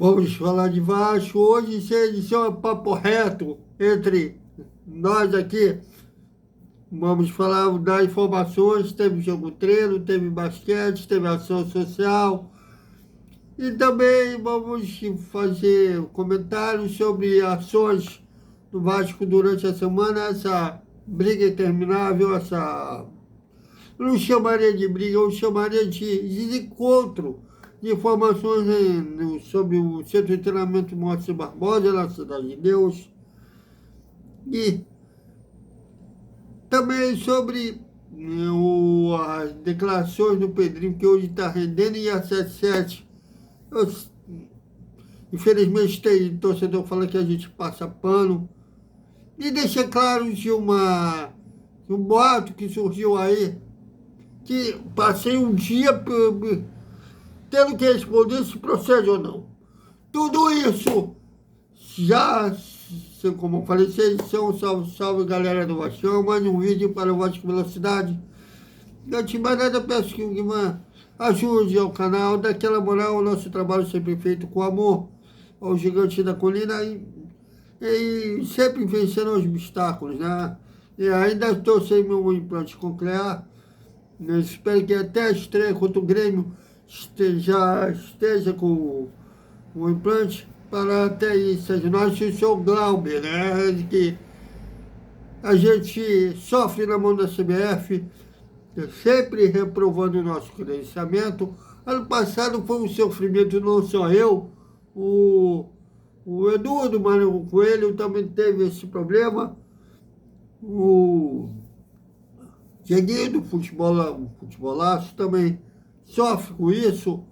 Vamos falar de Vasco. Hoje, isso é um papo reto entre nós aqui. Vamos falar, dar informações. Teve jogo treino, teve basquete, teve ação social. E também vamos fazer comentários sobre ações do Vasco durante a semana. Essa briga interminável, essa... Eu não chamaria de briga, eu chamaria de desencontro de informações sobre o Centro de Treinamento Moacir Barbosa, na Cidade de Deus, e também sobre as declarações do Pedrinho, que hoje está rendendo, e a 77. Infelizmente tem torcedor que fala que a gente passa pano, e deixa claro de um boato que surgiu aí, que passei um dia tendo que responder se procede ou não. Tudo isso já, como eu falei, salve galera do Vasco, mande um vídeo para o Vasco Velocidade. Antes de mais nada, peço que o Guimã ajude ao canal, dê aquela moral, o nosso trabalho sempre feito com amor ao gigante da colina e sempre vencendo os obstáculos, né? E ainda estou sem meu implante coclear. Eu espero que até a estreia contra o Grêmio esteja com o implante para até isso. Nós, o senhor Glauber, né? Que a gente sofre na mão da CBF, sempre reprovando o nosso credenciamento. Ano passado foi um sofrimento, não só eu, o Edu do Mário Coelho também teve esse problema, o Dieguinho do futebolaço também sofre com isso.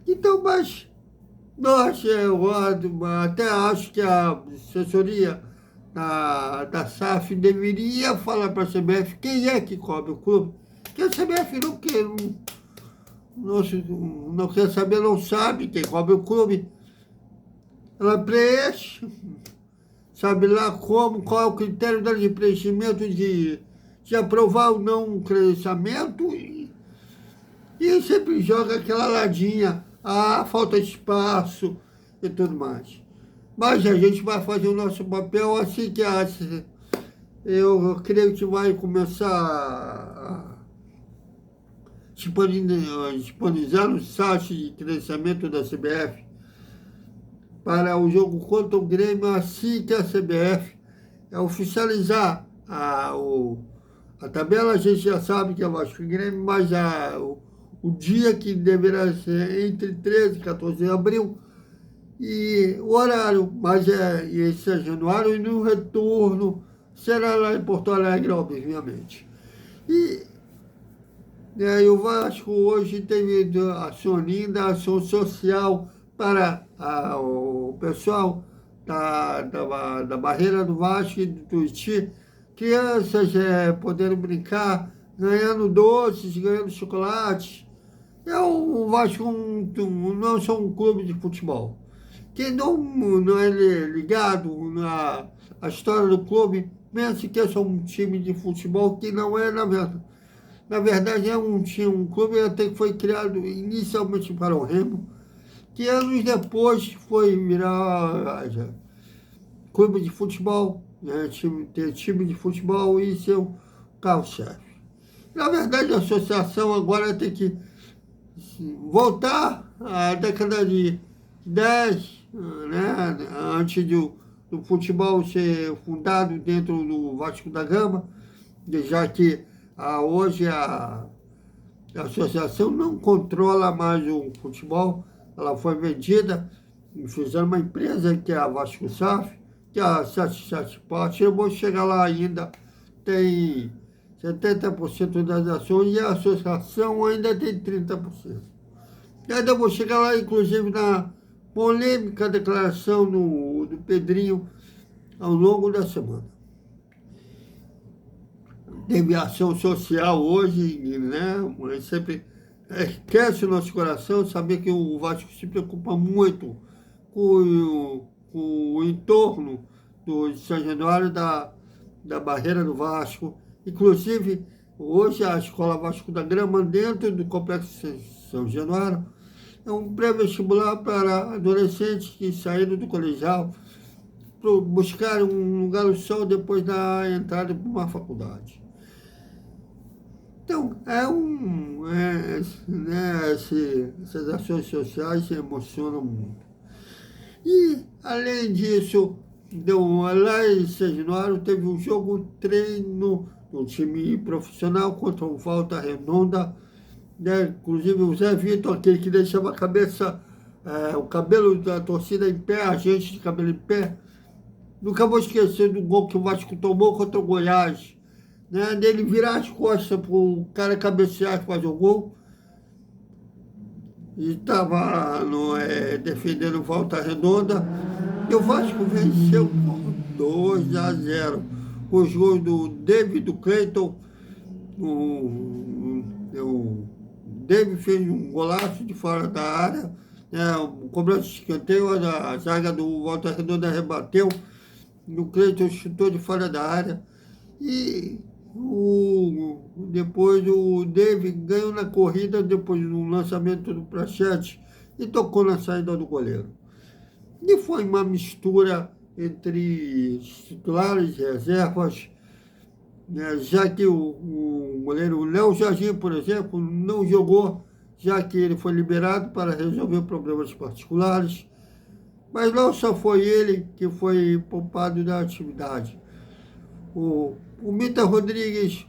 Então, mas nós, eu até acho que a assessoria da SAF deveria falar para a CBF quem é que cobre o clube. Porque a CBF não quer saber, não sabe quem cobre o clube. Ela preenche, sabe lá qual é o critério dela de preenchimento de aprovar ou não um credenciamento e sempre joga aquela ladinha, falta espaço e tudo mais. Mas a gente vai fazer o nosso papel assim que eu creio que vai começar a disponibilizar no site de credenciamento da CBF para o jogo contra o Grêmio, assim que a CBF oficializar a tabela. A gente já sabe que é Vasco e Grêmio, mas o dia que deverá ser entre 13 e 14 de abril, e o horário, mas esse é januário, e no retorno será lá em Porto Alegre, obviamente. E o Vasco hoje teve ação linda, ação social para o pessoal da barreira do Vasco e do Tuiuti, crianças podendo brincar, ganhando doces, ganhando chocolates. O Vasco não é só um clube de futebol. Quem não é ligado na história do clube, pensa que é só um time de futebol, que não é, na verdade é um clube até que foi criado inicialmente para o Remo, que anos depois foi virar clube de futebol, né? Ter time de futebol e seu carro-chefe. Na verdade, a associação agora tem que voltar à década de 10, né? Antes do futebol ser fundado dentro do Vasco da Gama, já que hoje a associação não controla mais o futebol. Ela foi vendida e fizeram uma empresa que é a Vasco SAF, que é a 77 Sport. Eu vou chegar lá ainda, tem 70% das ações e a associação ainda tem 30%. E ainda vou chegar lá, inclusive, na polêmica declaração do Pedrinho ao longo da semana. Teve ação social hoje, né? Mas sempre esquece o nosso coração saber que o Vasco se preocupa muito com o entorno do São Januário, da barreira do Vasco. Inclusive, hoje a Escola Vasco da Gama, dentro do Complexo São Januário, é um pré-vestibular para adolescentes que saíram do colegial para buscar um lugar no sol depois da entrada para uma faculdade. Então, essas ações sociais se emocionam muito. E, além disso, lá em Serginópolis teve um jogo treino no time profissional contra o Volta Redonda, né? Inclusive o Zé Vitor, aquele que deixava a cabeça, o cabelo da torcida em pé, a gente de cabelo em pé. Nunca vou esquecer do gol que o Vasco tomou contra o Goiás, né? Dele virar as costas para o cara cabecear e fazer o gol. E estava defendendo Volta Redonda. E o Vasco venceu por 2-0. Os gols do David, do Cleiton. O David fez um golaço de fora da área. O cobrança de escanteio, a zaga do Volta Redonda rebateu. O Cleiton chutou de fora da área. E depois o David ganhou na corrida, depois do lançamento do Prachete, e tocou na saída do goleiro. E foi uma mistura entre titulares e reservas, né, já que o goleiro Léo Jardim, por exemplo, não jogou, já que ele foi liberado para resolver problemas particulares. Mas não só foi ele que foi poupado da atividade. O Mita Rodrigues,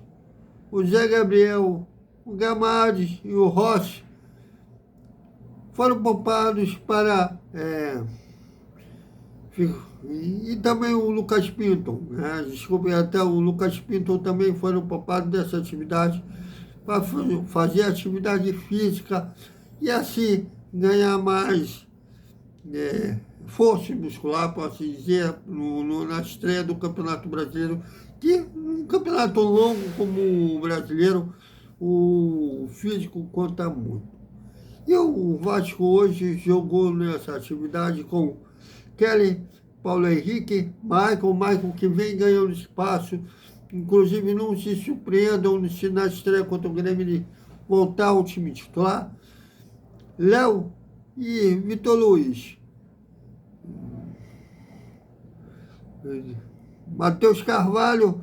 o Zé Gabriel, o Gamades e o Rossi foram poupados para... e também o Lucas Pinto, né? Desculpe, até o Lucas Pinto também foram poupados dessa atividade para fazer atividade física e assim ganhar mais força muscular, posso dizer, na estreia do Campeonato Brasileiro, que um campeonato longo como o brasileiro, o físico conta muito. E o Vasco hoje jogou nessa atividade com Kelly, Paulo Henrique, Michael que vem ganhando espaço, inclusive não se surpreendam se na estreia contra o Grêmio de voltar ao time titular, Léo e Vitor Luiz. Matheus Carvalho,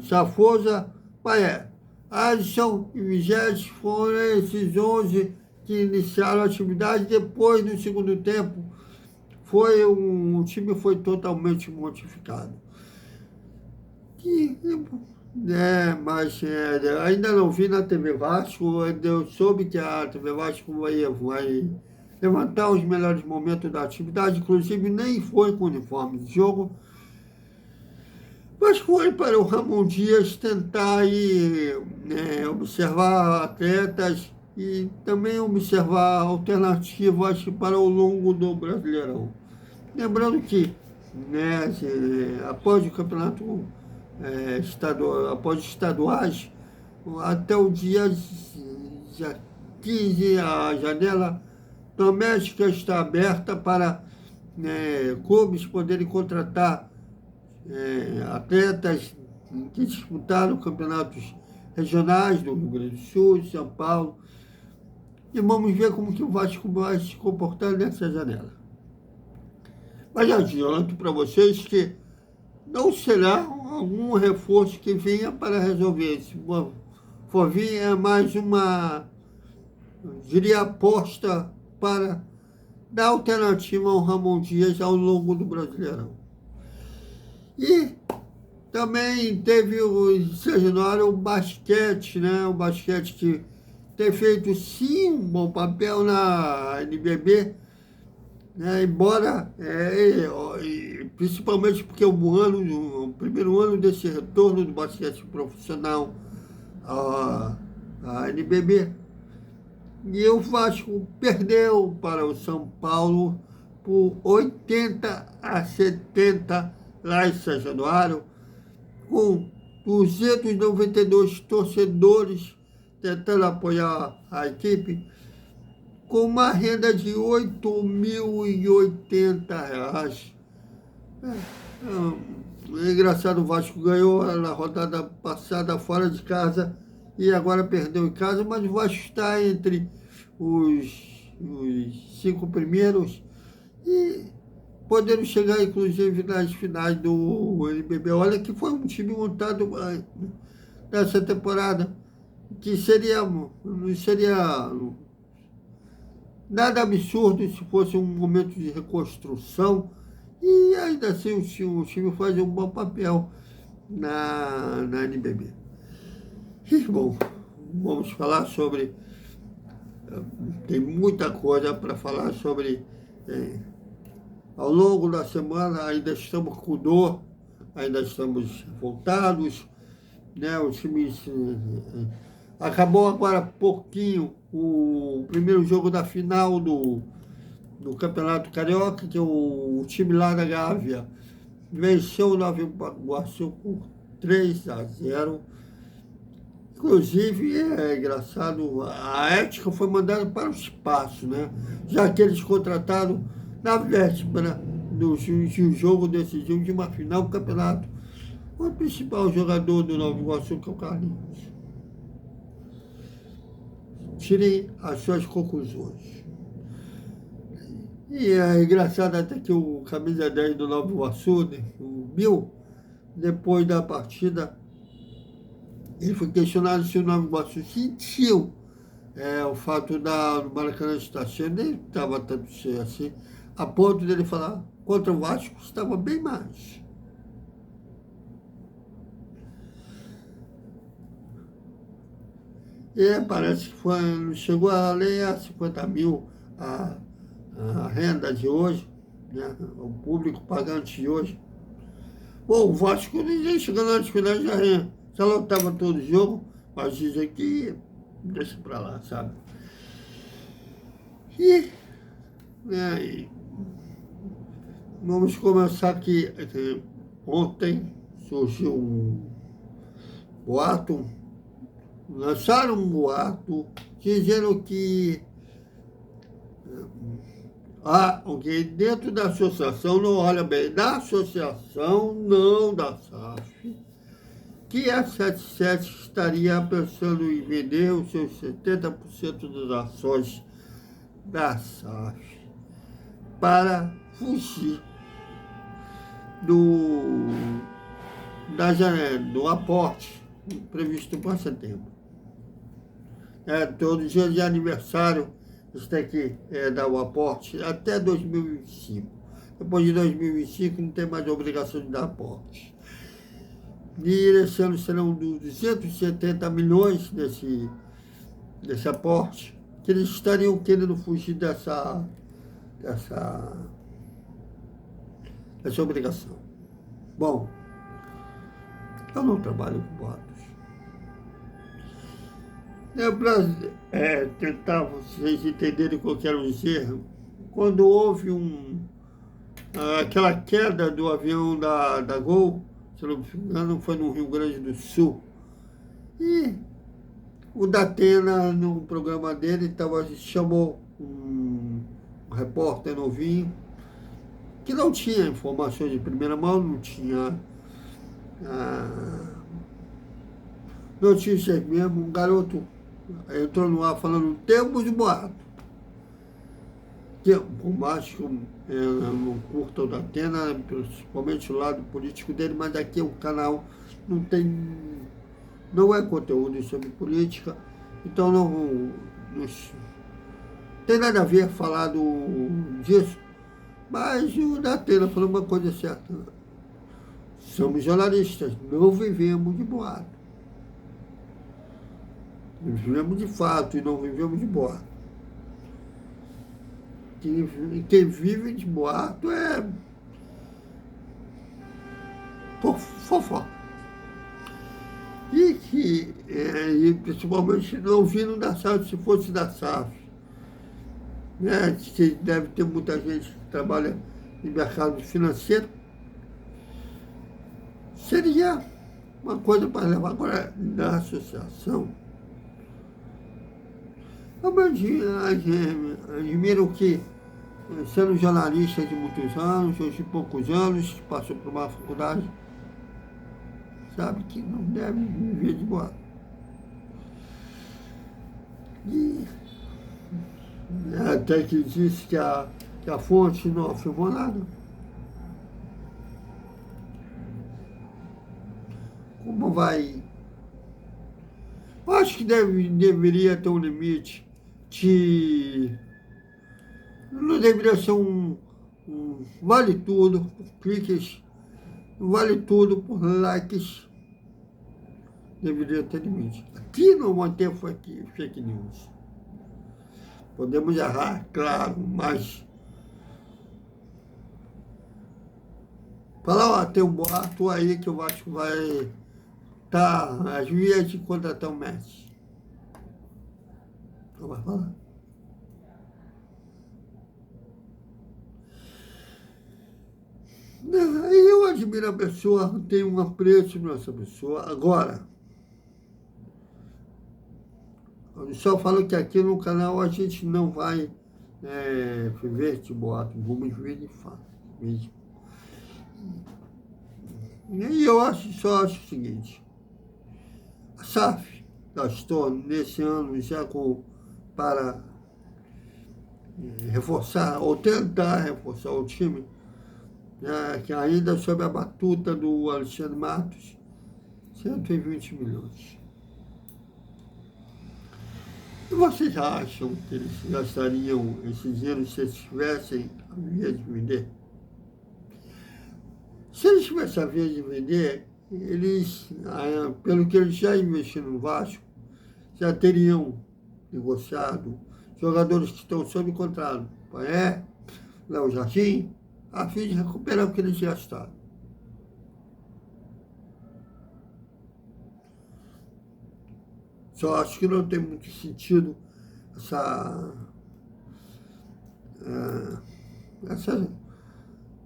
Safosa, Paé. Alisson e Vigés foram esses 11 que iniciaram a atividade. Depois, no segundo tempo, o time foi totalmente modificado. Mas ainda não vi na TV Vasco, eu soube que a TV Vasco vai levantar os melhores momentos da atividade, inclusive nem foi com uniforme de jogo, mas foi para o Ramon Dias tentar observar atletas e também observar alternativas para o longo do Brasileirão. Lembrando que, após o campeonato após os estaduais, até o dia 15, a janela doméstica está aberta para clubes poderem contratar atletas que disputaram campeonatos regionais do Rio Grande do Sul, de São Paulo. E vamos ver como que o Vasco vai se comportar nessa janela. Mas adianto para vocês que não será algum reforço que venha para resolver. Se for vir, é mais uma, diria, aposta para dar alternativa ao Ramon Dias ao longo do Brasileirão. E também teve o Serginópolis, o basquete, né? O basquete que tem feito sim um bom papel na NBB, né? Embora, principalmente porque o primeiro ano desse retorno do basquete profissional à NBB, e o Vasco perdeu para o São Paulo por 80-70 lá em São Januário, com 292 torcedores tentando apoiar a equipe, com uma renda de R$ 8.080. É engraçado, o Vasco ganhou na rodada passada fora de casa e agora perdeu em casa, mas o Vasco está entre os os 5 primeiros e podendo chegar, inclusive, nas finais do NBB. Olha que foi um time montado nessa temporada, que não seria nada absurdo se fosse um momento de reconstrução, e ainda assim o time faz um bom papel na NBB. E, bom, vamos falar sobre... Tem muita coisa para falar sobre... Ao longo da semana ainda estamos com dor, ainda estamos voltados, né? O time acabou agora há pouquinho o primeiro jogo da final do Campeonato Carioca, que o time lá da Gávea venceu o Nova Iguaçu por 3-0. Inclusive, é engraçado, a ética foi mandada para o espaço, né? Já que eles contrataram na véspera do jogo decisivo de uma final do campeonato o principal jogador do Nova Iguaçu, que é o Carlinhos. Tirem as suas conclusões. E é engraçado até que o camisa 10 do Nova Iguaçu, né, o Bill, depois da partida, ele foi questionado se o Nova Iguaçu sentiu o fato do Maracanã estar cheio, nem estava tanto cheio assim, a ponto dele falar, contra o Vasco estava bem mais. E parece que chegou a ler a 50 mil a renda de hoje, né? O público pagante de hoje. Bom, o Vasco ninguém chegando nas finais já lotava todo o jogo, mas dizem que deixa pra lá, sabe? E vamos começar aqui. Ontem surgiu um boato, lançaram um boato dizendo que alguém dentro da associação, não olha bem, da associação, não da SAF, que a 77 estaria pensando em vender os seus 70% das ações da SAF para fugir do aporte previsto para setembro. Todo dia de aniversário eles têm que dar o aporte até 2025. Depois de 2025 não tem mais obrigação de dar aporte. E esse ano serão 270 milhões desse aporte, que eles estariam querendo fugir dessa obrigação. Bom, eu não trabalho com boatos. Para tentar vocês entenderem o que eu quero dizer, quando houve aquela queda do avião da Gol, se não me engano, foi no Rio Grande do Sul, e o Datena, no programa dele, chamou um repórter novinho, que não tinha informações de primeira mão, não tinha notícias mesmo. Um garoto entrou no ar falando, temos boato. Que, por mais que eu não curta o Datena, principalmente o lado político dele, mas aqui o canal não é conteúdo sobre política, então não tem nada a ver falar disso. Mas o Datena falou uma coisa certa. Somos jornalistas, não vivemos de boato. Nós vivemos de fato e não vivemos de boato. Quem vive de boato é por fofoca. E principalmente não vindo da SAF, se fosse da SAF. Né? Que deve ter muita gente que trabalha em mercado financeiro. Seria uma coisa para levar agora na associação. Eu admiro que, sendo jornalista de muitos anos, hoje de poucos anos, que passou por uma faculdade, sabe que não deve viver de boato. E Até que disse que a fonte não afirmou nada. Como vai? Eu acho que deveria ter um limite de... Não deveria ser um vale tudo por cliques, vale tudo por likes. Deveria ter limite. Aqui não vai ter fake news. Podemos errar, claro, mas falar, ó, tem um boato aí que eu acho que vai estar às vias de contratar o Messi. Não vai falar. Eu admiro a pessoa, tenho um apreço nessa pessoa. Agora, eu só falo que aqui no canal a gente não vai viver de boato, vamos viver de fato mesmo. E eu só acho o seguinte, a SAF gastou nesse ano já para reforçar, ou tentar reforçar o time, que ainda sob a batuta do Alexandre Matos, 120 milhões. E vocês acham que eles gastariam esse dinheiro se eles tivessem a via de vender? Se eles tivessem a via de vender, eles, pelo que eles já investiram no Vasco, já teriam negociado jogadores que estão sob contrato, Paé, Léo Jardim, a fim de recuperar o que eles gastaram. Só acho que não tem muito sentido essa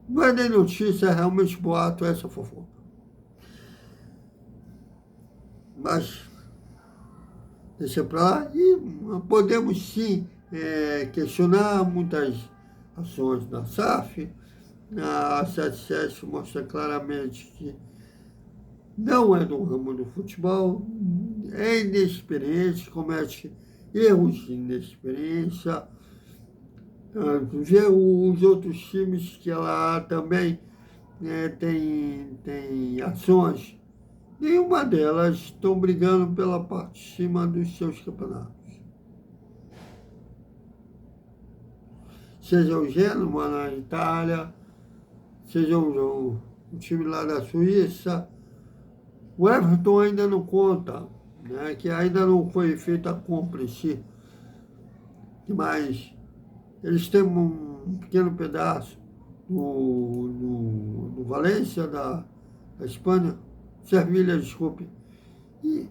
não é nem notícia, é realmente boato, essa fofoca. Mas deixa para lá e podemos sim questionar muitas ações da SAF. A 77 mostra claramente que não é do ramo do futebol, é inexperiente, comete erros de inexperiência. Vê os outros times que ela também tem ações, nenhuma delas estão brigando pela parte de cima dos seus campeonatos. Seja o Genoa na Itália, seja o time lá da Suíça, o Everton ainda não conta, né, que ainda não foi feita a compra em si, mas eles têm um pequeno pedaço no Valência, da Espanha, Sevilha, desculpe. E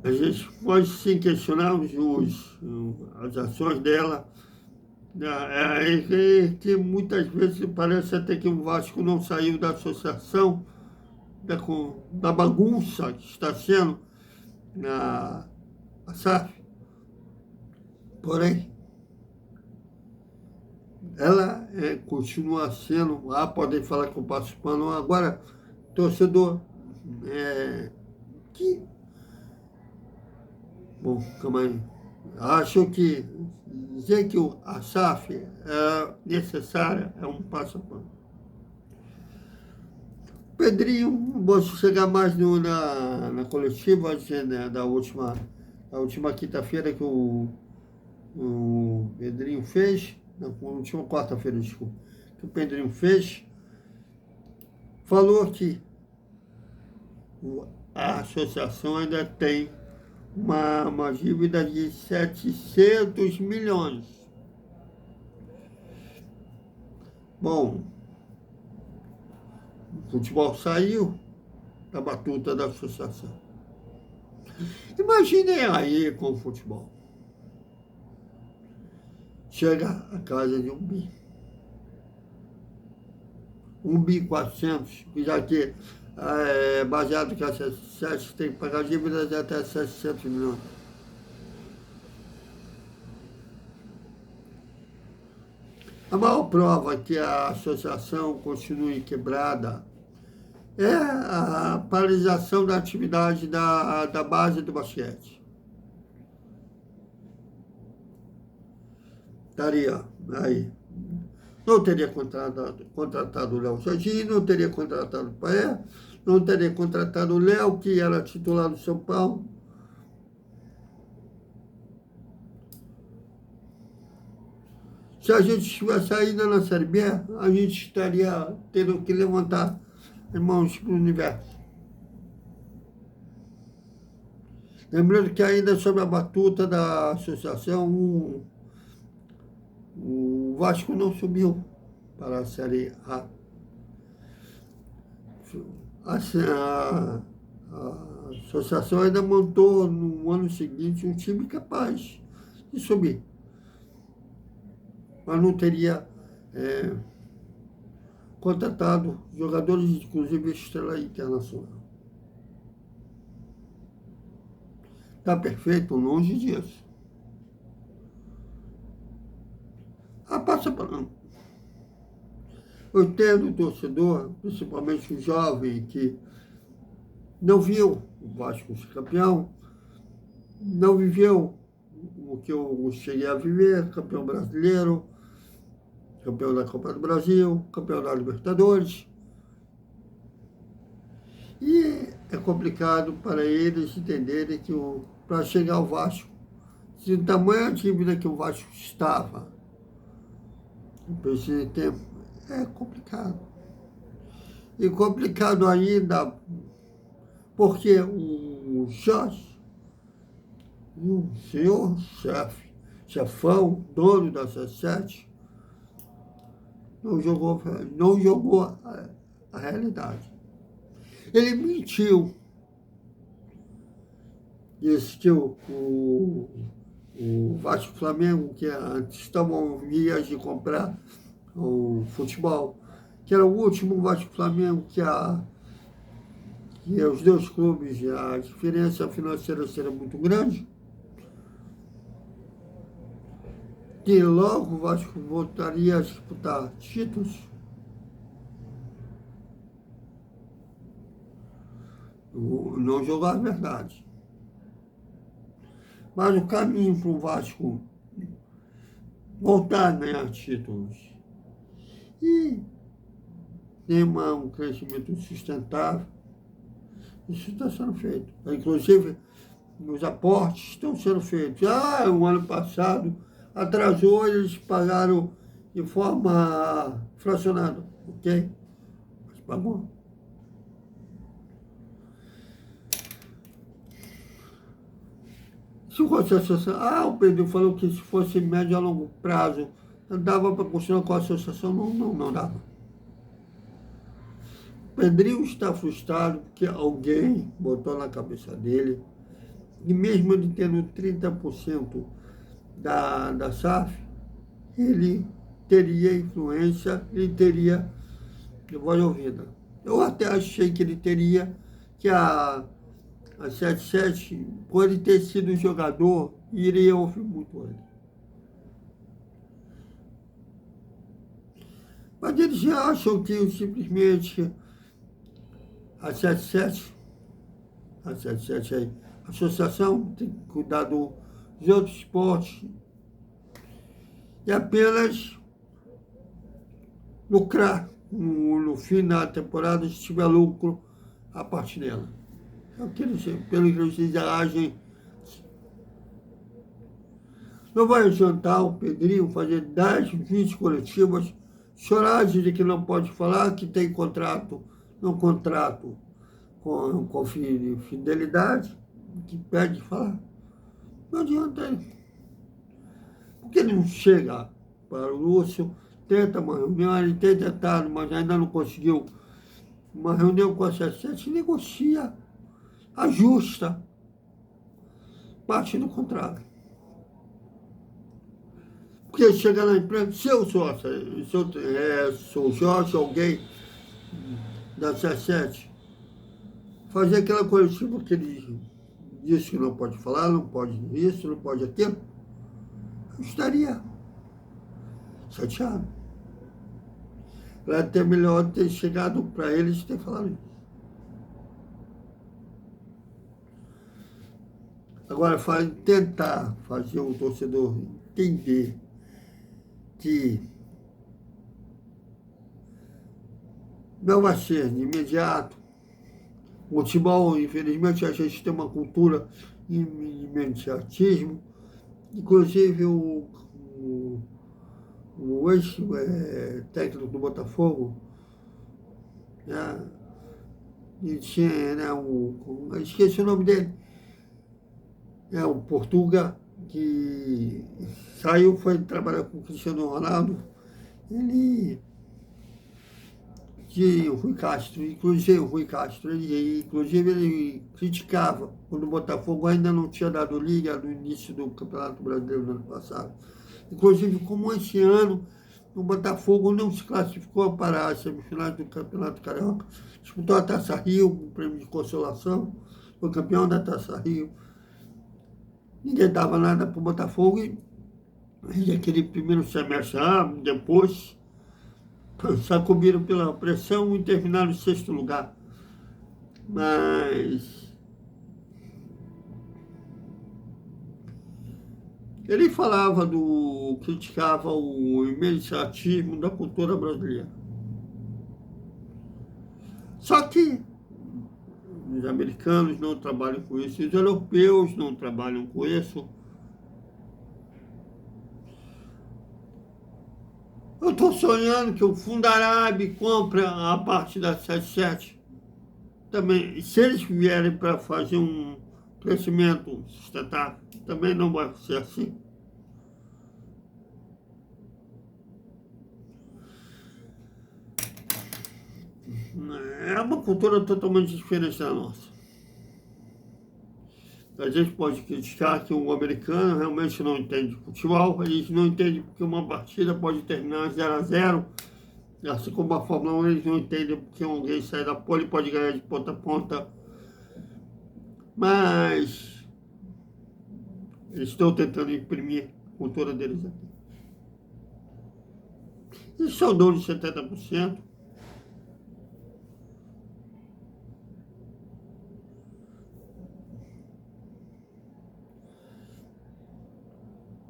a gente pode sim questionar as ações dela, que muitas vezes parece até que o Vasco não saiu da associação, da bagunça que está sendo a SAF. Porém, ela continua sendo, podem falar que eu passo pano, agora, torcedor, bom, calma aí, acho que dizer que a SAF é necessária é um passo a pano. Pedrinho, vou chegar mais na coletiva, né, da última quinta-feira que o Pedrinho fez, na última quarta-feira, desculpa, que o Pedrinho fez, falou que a associação ainda tem uma dívida de 700 milhões. Bom, o futebol saiu da batuta da associação. Imaginem aí com o futebol. Chega a casa de 1 bi. 1.400 bi, já que baseado que a 7 tem que pagar dívidas de até 700 milhões. A maior prova que a associação continue quebrada é a paralisação da atividade da base do basquete. Estaria aí. Não teria contratado o Léo Jardim, não teria contratado o Paé, não teria contratado o Léo, que era titular do São Paulo. Se a gente estivesse ainda na Série B, a gente estaria tendo que levantar as mãos para o universo. Lembrando que ainda sob a batuta da associação, o Vasco não subiu para a Série A. A associação ainda montou no ano seguinte um time capaz de subir. Mas não teria contratado jogadores, inclusive estrela internacional. Está perfeito? Longe disso. Passa para... Eu entendo o torcedor, principalmente o jovem, que não viu o Vasco ser campeão, não viveu o que eu cheguei a viver, campeão brasileiro, campeão da Copa do Brasil, campeão da Libertadores. E é complicado para eles entenderem que para chegar ao Vasco, se o tamanho da dívida que o Vasco estava, precisa de tempo, é complicado. E complicado ainda porque o Jorge, o senhor chefão, dono da C7, não jogou a realidade. Ele mentiu. Disse que o Vasco e Flamengo, que estavam em vias de comprar o futebol, que era o último Vasco e Flamengo, que os dois clubes, a diferença financeira seria muito grande, que logo o Vasco voltaria a disputar títulos. Não jogou a verdade. Mas o caminho para o Vasco voltar a ganhar títulos e ter um crescimento sustentável, isso está sendo feito. Inclusive, os aportes estão sendo feitos. O ano passado atrasou, eles pagaram de forma fracionada, ok? Mas pagou. Se fosse a associação, o Pedro falou que se fosse médio a longo prazo, dava para continuar com a associação, não dava. O Pedrinho está frustrado porque alguém botou na cabeça dele, e mesmo ele tendo 30% da SAF, ele teria influência, ele teria voz ouvida. Eu até achei que ele teria, que a 77, por ele ter sido jogador, iria ouvir muito ele. Mas eles já acham que simplesmente a 77 aí, a associação tem que cuidar dos outros esportes e apenas lucrar no fim da temporada, se tiver lucro, a parte dela. É o que eles, pelo que eles agem. Não vai adiantar o Pedrinho fazer 10, 20 coletivas, chorar de que não pode falar, que tem contrato com fidelidade, que pede falar. Não adianta ele. Porque ele não chega para o Lúcio, tenta uma reunião, ele tem tentado, mas ainda não conseguiu uma reunião com a C7, negocia, ajusta parte do contrato. Porque chega na empresa, se eu sou o Jorge, alguém da C7, fazer aquela coletiva que ele disse que não pode falar, não pode isso, não pode aquilo, eu estaria chateado. Era até melhor ter chegado para eles e ter falado isso. Agora, tentar fazer o torcedor entender que não vai ser de imediato. O futebol, infelizmente, a gente tem uma cultura de imediatismo. Inclusive, o ex-técnico do Botafogo, né, e tinha, né, esqueci o nome dele, o Portuga, que saiu, foi trabalhar com o Cristiano Ronaldo. Ele de Rui Castro, inclusive o Rui Castro, ele criticava quando o Botafogo ainda não tinha dado liga no início do Campeonato Brasileiro no ano passado. Inclusive, como esse ano o Botafogo não se classificou para as semifinais do Campeonato Carioca, disputou a Taça Rio, um prêmio de consolação, foi campeão da Taça Rio. Ninguém dava nada para o Botafogo e aquele primeiro semestre, depois sacudiram pela pressão e terminaram em sexto lugar. Mas ele criticava o imediatismo da cultura brasileira. Só que os americanos não trabalham com isso, os europeus não trabalham com isso. Eu estou sonhando que o Fundo Arábia compre a parte da 77. Também, se eles vierem para fazer um crescimento sustentável, também não vai ser assim. É uma cultura totalmente diferente da nossa. A gente pode criticar que o americano realmente não entende futebol, eles não entendem porque uma partida pode terminar 0-0, assim como a Fórmula 1, eles não entendem porque alguém sai da pole e pode ganhar de ponta a ponta. Mas eles estão tentando imprimir a cultura deles aqui. Eles são donos de 70%.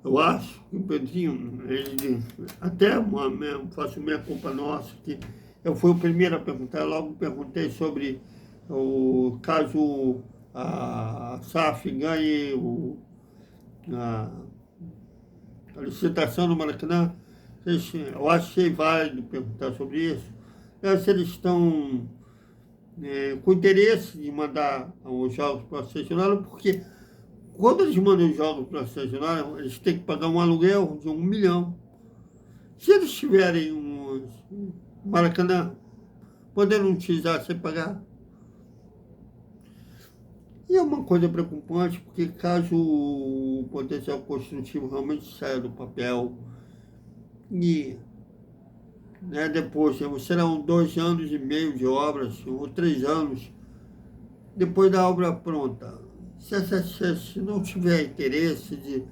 Eu acho que o Pedrinho, ele, faço minha culpa nossa, que eu fui o primeiro a perguntar, eu logo perguntei sobre o caso a SAF ganhe a, a licitação no Maracanã. Eu achei válido perguntar sobre isso. Se eles estão com interesse de mandar os jogos para a selecionada, porque quando eles mandam os jogos para a selecionada, eles têm que pagar um aluguel de 1 milhão. Se eles tiverem um Maracanã, podendo utilizar sem pagar. E é uma coisa preocupante, porque caso o potencial construtivo realmente saia do papel, e depois serão 2 anos e meio de obras, ou 3 anos, depois da obra pronta. Se a SSS não tiver interesse de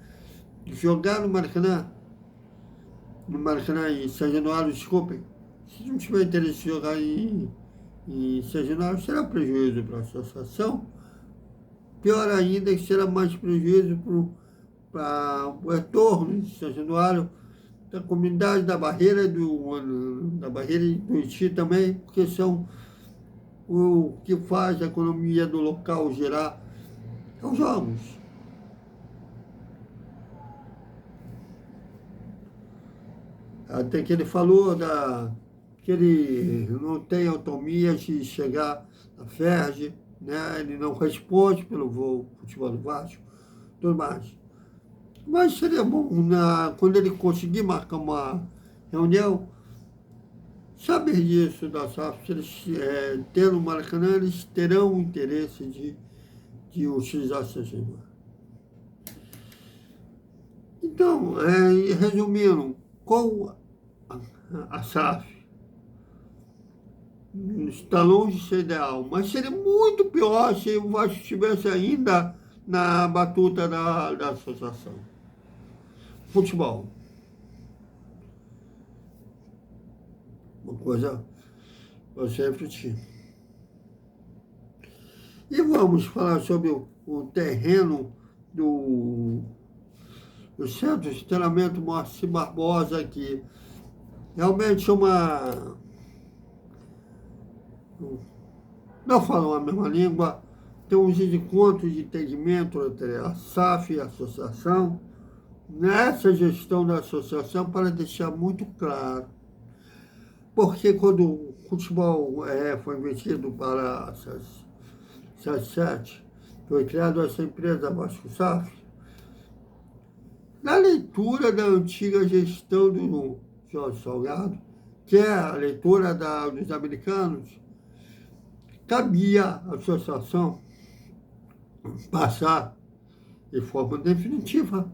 jogar no Maracanã em São Januário, desculpem, se não tiver interesse de jogar em São Januário, será prejuízo para a associação. Pior ainda, que será mais prejuízo para o retorno de São Januário, da comunidade da Barreira e do Iti também, porque são o que faz a economia do local girar, são os jogos. Até que ele falou que ele não tem autonomia de chegar na FERJ, ele não responde pelo futebol do Vasco, tudo mais. Mas seria bom, quando ele conseguir marcar uma reunião, saber disso da SAF, se eles tendo o Maracanã, eles terão o interesse de utilizar essa região. Então, resumindo, com a SAF está longe de ser ideal, mas seria muito pior se o Vasco estivesse ainda na batuta da associação. Futebol. Uma coisa para você refletir. E vamos falar sobre o terreno do Centro de Treinamento Moacir Barbosa, que realmente é uma... não falam a mesma língua, tem uns encontros de entendimento entre a SAF e a associação, nessa gestão da associação, para deixar muito claro, porque quando o futebol foi investido para a 77, foi criada essa empresa Vasco SAF, na leitura da antiga gestão do Jorge Salgado, que é a leitura dos americanos, cabia à associação passar de forma definitiva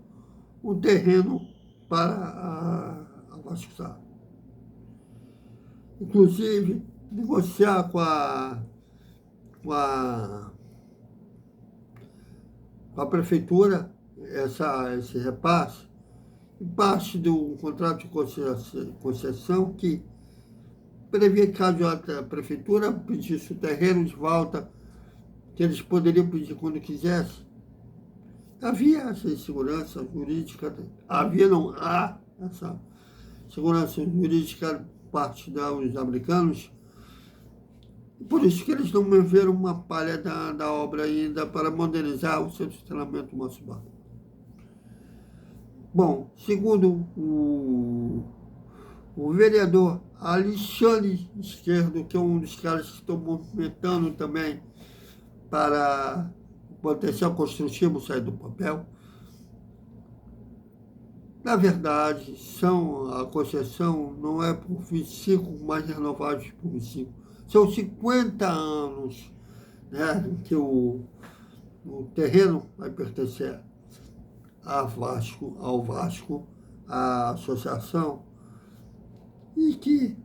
o terreno para a Vasco SAF. Inclusive, negociar com a prefeitura esse repasse, parte do contrato de concessão que previa que caso a prefeitura pedisse o terreno de volta, que eles poderiam pedir quando quisessem. Havia essa insegurança jurídica, há essa segurança jurídica por parte dos americanos, por isso que eles não moveram uma palha da obra ainda para modernizar o centro de treinamento Moacir Barbosa. Bom, segundo o vereador Alexandre Esquerdo, que é um dos caras que estão movimentando também para o potencial construtivo sair do papel, na verdade, a concessão não é por 25, mas renováveis por 25. São 50 anos, né, que o terreno vai pertencer ao Vasco, à associação, e que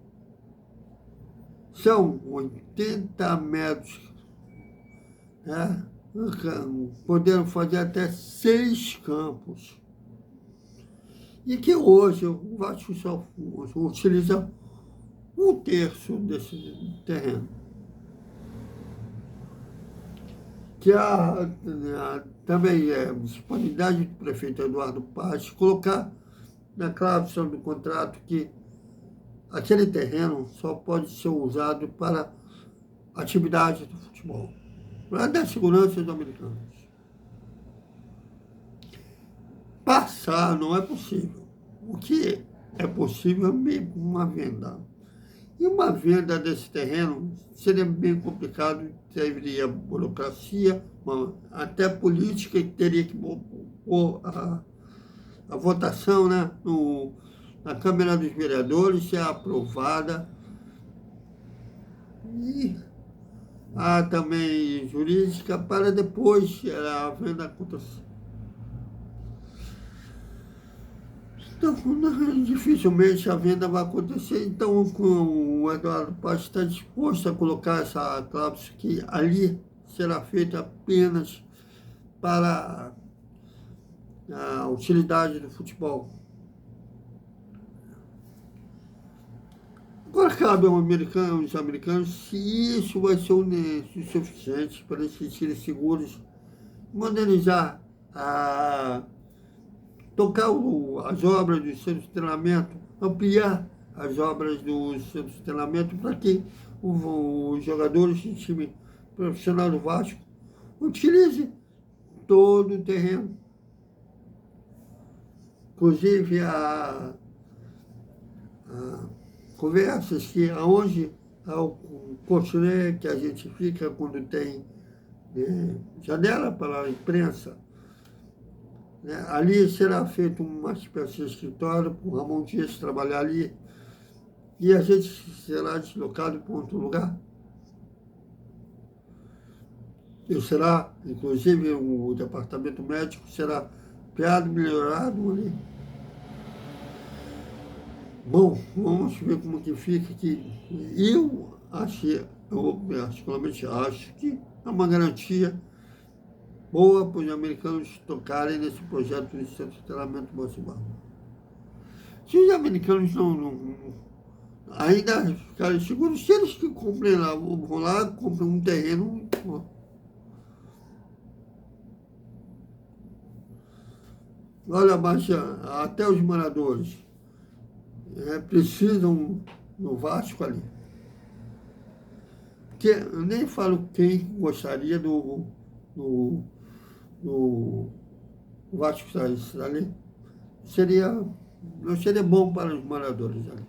são 80 metros, né, podendo fazer até 6 campos. E que hoje o Vasco só utiliza 1/3 desse terreno. Que também é disponibilidade do prefeito Eduardo Paz colocar na cláusula do contrato que aquele terreno só pode ser usado para atividade do futebol, para dar segurança aos americanos. Passar não é possível. O que é possível é meio uma venda. E uma venda desse terreno seria bem complicado, teria burocracia, até política, que teria que pôr a votação, né, na Câmara dos Vereadores, ser aprovada. E há também jurídica para depois a venda acontecer. Então, dificilmente a venda vai acontecer. Então, o Eduardo Paz está disposto a colocar essa cláusula que ali será feita apenas para a utilidade do futebol. Agora cabe aos americanos se isso vai ser o suficiente para eles se sentirem seguros, modernizar tocar as obras do centro de treinamento, ampliar as obras do centro de treinamento para que os jogadores do time profissional do Vasco utilizem todo o terreno. Inclusive, a conversas que aonde o colchonete que a gente fica quando tem janela para a imprensa, né? Ali será feito uma espécie de escritório para o Ramon Dias trabalhar ali e a gente será deslocado para outro lugar. E será, inclusive, o departamento médico será ampliado, melhorado ali. Bom, vamos ver como que fica aqui. Eu particularmente acho que é uma garantia boa para os americanos tocarem nesse projeto de centro de treinamento Moacir Barbosa. Se os americanos ainda ficarem seguros, se eles que comprem lá, vão lá, comprem um terreno, Olha, Márcia, até os moradores precisam no Vasco ali. Que, eu nem falo quem gostaria do Vasco saísse ali. Não seria bom para os moradores ali.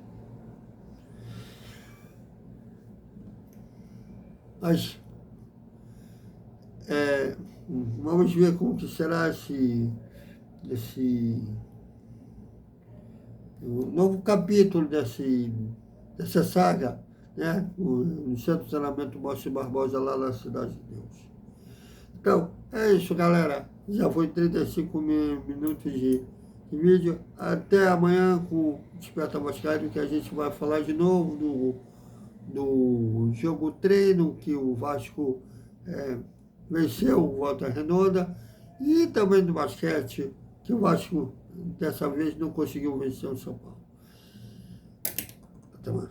Mas vamos ver como que será esse um novo capítulo dessa saga, né? No Centro de Treinamento Moacir Barbosa, lá na Cidade de Deus. Então, é isso, galera. Já foi 35 minutos de vídeo. Até amanhã com o Desperta Vascaíno, que a gente vai falar de novo do jogo treino, que o Vasco venceu o Volta Redonda, e também do basquete, que o Vasco dessa vez não conseguiu vencer o São Paulo. Até mais.